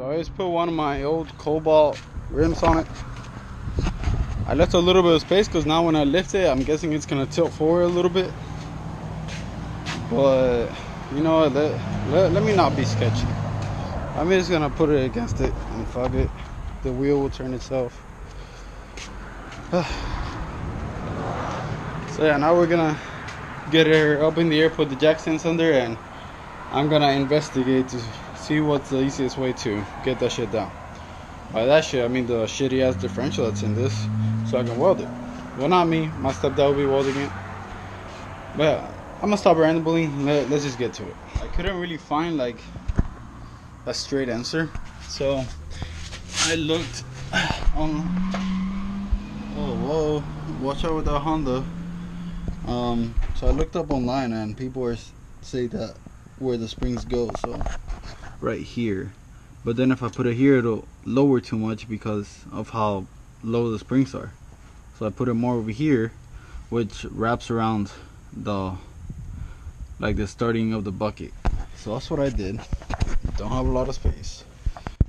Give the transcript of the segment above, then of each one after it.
So I just put one of my old Cobalt rims on it. I left a little bit of space because now when I lift it, I'm guessing it's gonna tilt forward a little bit. But you know what, let me not be sketchy. I'm just gonna put it against it and fuck it. The wheel will turn itself. So yeah, now we're gonna get her up in the air, put the jack stands under, and I'm gonna investigate to see what's the easiest way to get that shit down. By that shit, I mean the shitty ass differential that's in this, so I can weld it. Well, not me, my stepdad will be welding it. But yeah, I'm gonna stop rambling. Let's just get to it. I couldn't really find like a straight answer, so I looked on. Oh, whoa! Watch out with that Honda. So I looked up online, and people were say that where the springs go, so right here. But then if I put it here, it'll lower too much because of how low the springs are. So I put it more over here, which wraps around the starting of the bucket. So that's what I did. Don't have a lot of space.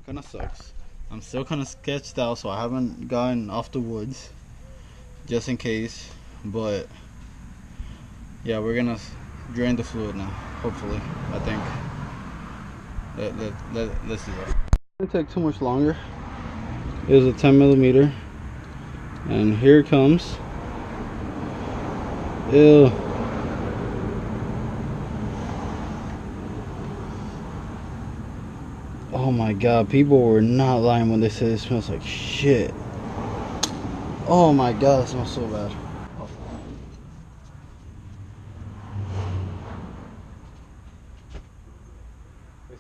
Kinda sucks. I'm still kinda sketched out, so I haven't gotten off the woods, just in case. But yeah, we're gonna drain the fluid now. Hopefully, I think. Let's do that. It didn't take too much longer. It was a 10mm, and here it comes. Ew. Oh my god, people were not lying when they said it smells like shit. Oh my god, it smells so bad.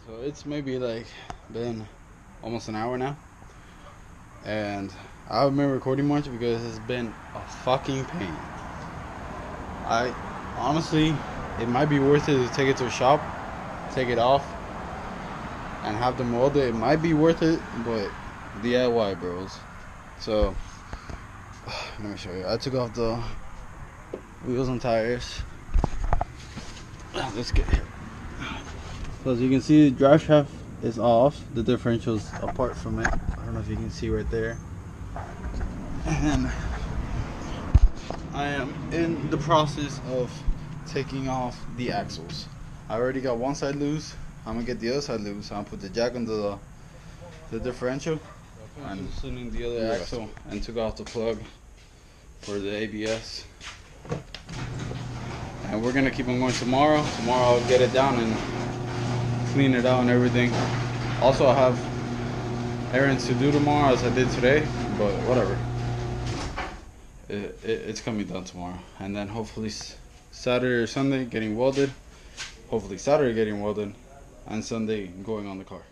So it's maybe like been almost an hour now, and I haven't been recording much because it's been a fucking pain. I honestly, it might be worth it to take it to a shop, take it off, and have them weld it. It might be worth it, but DIY, bros. So let me show you. I took off the wheels and tires. Let's get here. So as you can see, the drive shaft is off. The differential's apart from it. I don't know if you can see right there. And I am in the process of taking off the axles. I already got one side loose. I'm gonna get the other side loose. I'm gonna put the jack under the differential. I'm loosening the other axle and took off the plug for the ABS. And we're gonna keep on going tomorrow. Tomorrow I'll get it down and clean it out and everything. Also, I have errands to do tomorrow as I did today, but whatever. It's coming done tomorrow, and then hopefully Saturday or Sunday getting welded. Hopefully Saturday getting welded, and Sunday going on the car.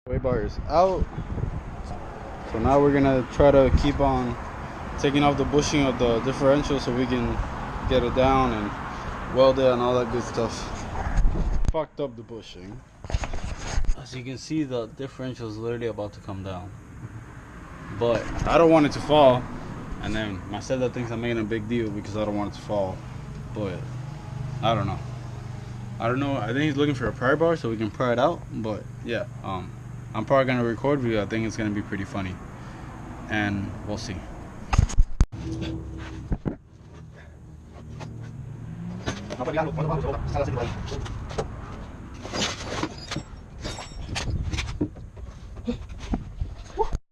Way bars out. So now we're gonna try to keep on taking off the bushing of the differential so we can get it down and weld it and all that good stuff. Fucked up the bushing. As you can see, the differential is literally about to come down, but I don't want it to fall. And then my stepdad thinks I'm making a big deal because I don't want it to fall, but I don't know. I think he's looking for a pry bar so we can pry it out. But yeah, I'm probably gonna record because I think it's gonna be pretty funny, and we'll see.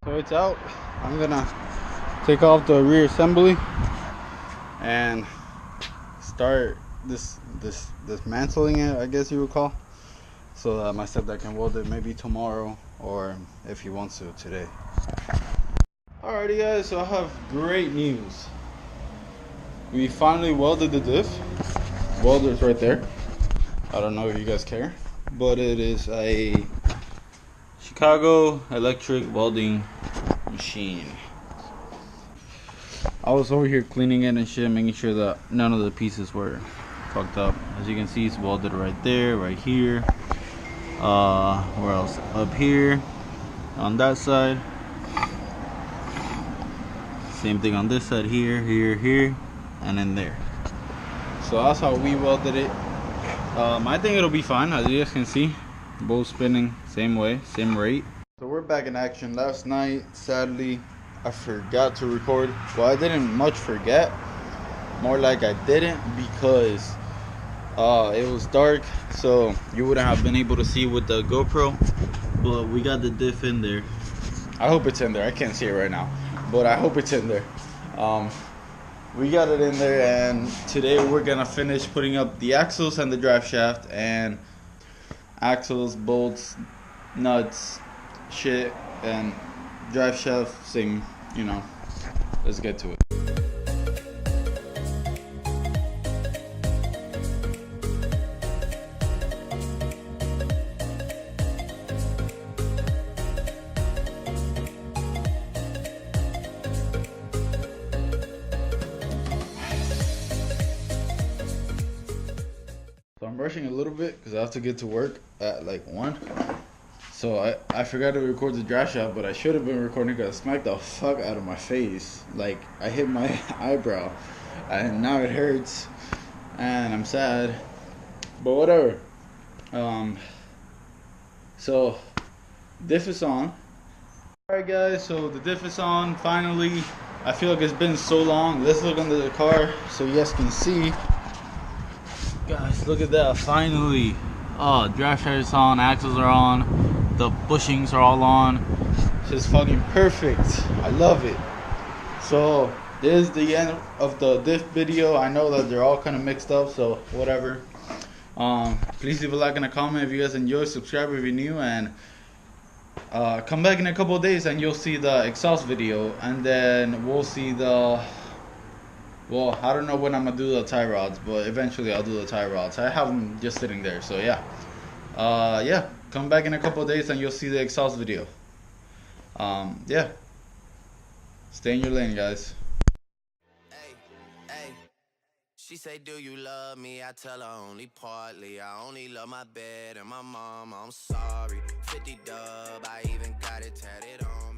So it's out. I'm gonna take off the rear assembly and start dismantling it, I guess you would call, so that my stepdad can weld it maybe tomorrow, or if he wants to, today. Alrighty guys, so I have great news. We finally welded the diff. Welder's right there. I don't know if you guys care, but it is a Chicago electric welding machine. I was over here cleaning it and shit, making sure that none of the pieces were fucked up. As you can see, it's welded right there, right here. Where else? Up here, on that side. Same thing on this side, here, here, here, and then there. So that's how we welded it. I think it'll be fine. As you guys can see, both spinning same way, same rate. So we're back in action. Last night, sadly, I forgot to record. Well, I didn't much forget. More like I didn't, because it was dark, so you wouldn't have been able to see with the GoPro. But we got the diff in there. I hope it's in there. I can't see it right now, but I hope it's in there. We got it in there, and today we're gonna finish putting up the axles and the drive shaft, and axles, bolts, nuts, shit, and drive shaft, same, you know. Let's get to it. So I'm rushing a little bit because I have to get to work at like 1. So I forgot to record the drive shaft, but I should have been recording because I smacked the fuck out of my face. Like, I hit my eyebrow, and now it hurts, and I'm sad. But whatever. So diff is on. Alright guys, so the diff is on finally. I feel like it's been so long. Let's look under the car so you guys can see. Guys, look at that, finally. Oh, drive shaft is on, axles are on, the bushings are all on. It's just fucking perfect. I love it. So this is the end of the diff video. I know that they're all kind of mixed up, so whatever. Please leave a like and a comment if you guys enjoy. Subscribe if you're new, and come back in a couple of days and you'll see the exhaust video, and then we'll see the, well, I don't know when I'm gonna do the tie rods, but eventually I'll do the tie rods. I have them just sitting there, so yeah. Yeah, come back in a couple of days and you'll see the exhaust video. Yeah. Stay in your lane, guys. Hey, hey. She say, do you love me? I tell her only partly. I only love my bed and my mom. I'm sorry. 50 dub, I even got it tatted on me.